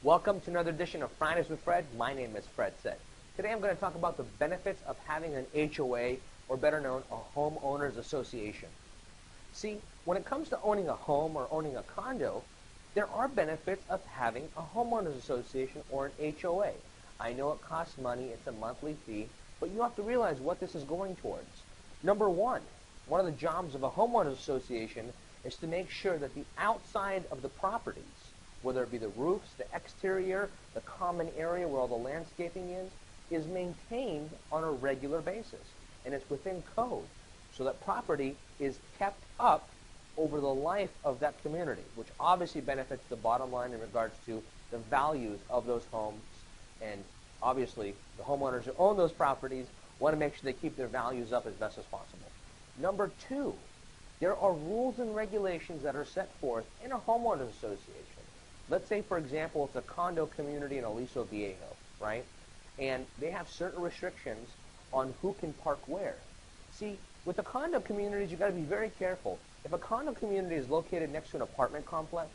Welcome to another edition of Fridays with Fred. My name is Fred Said. Today I'm going to talk about the benefits of having an HOA, or better known, a homeowners association. See, when it comes to owning a home or owning a condo, there are benefits of having a homeowners association or an HOA. I know it costs money, it's a monthly fee, but you have to realize what this is going towards. Number one of the jobs of a homeowners association is to make sure that the outside of the properties, whether it be the roofs, the exterior, the common area where all the landscaping is maintained on a regular basis. And it's within code, so that property is kept up over the life of that community, which obviously benefits the bottom line in regards to the values of those homes. And obviously, the homeowners who own those properties want to make sure they keep their values up as best as possible. Number two, there are rules and regulations that are set forth in a homeowners association. Let's say, for example, it's a condo community in Aliso Viejo, right? And they have certain restrictions on who can park where. See, with the condo communities, you've got to be very careful. If a condo community is located next to an apartment complex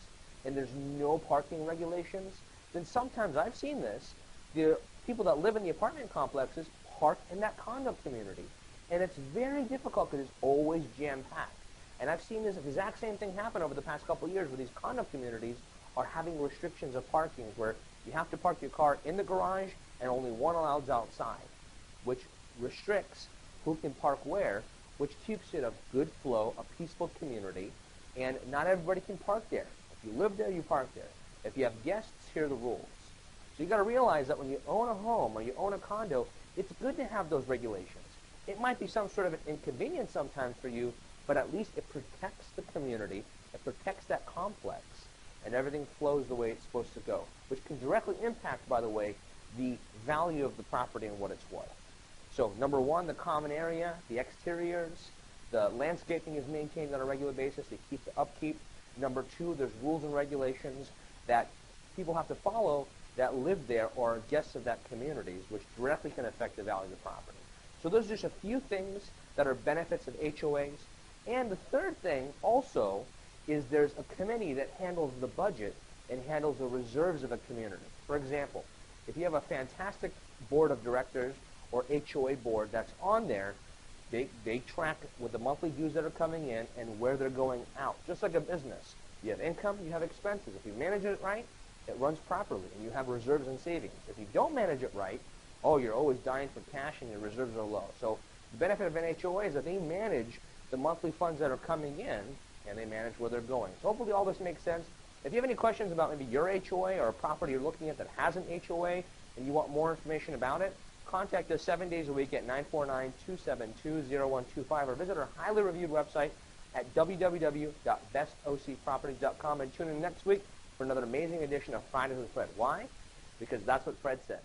and there's no parking regulations, then sometimes, I've seen this, the people that live in the apartment complexes park in that condo community. And it's very difficult because it's always jam-packed. And I've seen this exact same thing happen over the past couple of years where these condo communities are having restrictions of parking where you have to park your car in the garage and only one allowed outside, which restricts who can park where, which keeps it a good flow, a peaceful community, and not everybody can park there. If you live there, you park there. If you have guests, here are the rules. So you've got to realize that when you own a home or you own a condo, it's good to have those regulations. It might be some sort of an inconvenience sometimes for you, but at least it protects the community, it protects that complex, and everything flows the way it's supposed to go, which can directly impact, by the way, the value of the property and what it's worth. So number one, the common area, the exteriors, the landscaping is maintained on a regular basis. They keep the upkeep. Number two, there's rules and regulations that people have to follow that live there or are guests of that community, which directly can affect the value of the property. So those are just a few things that are benefits of HOAs. And the third thing also is there's a committee that handles the budget and handles the reserves of a community. For example, if you have a fantastic board of directors or HOA board that's on there, they track with the monthly dues that are coming in and where they're going out. Just like a business. You have income, you have expenses. If you manage it right, it runs properly and you have reserves and savings. If you don't manage it right, you're always dying for cash and your reserves are low. So the benefit of an HOA is that they manage the monthly funds that are coming in and they manage where they're going. So hopefully all this makes sense. If you have any questions about maybe your HOA or a property you're looking at that has an HOA and you want more information about it, contact us 7 days a week at 949-272-0125 or visit our highly reviewed website at www.bestocproperties.com and tune in next week for another amazing edition of Fridays with Fred. Why? Because that's what Fred said.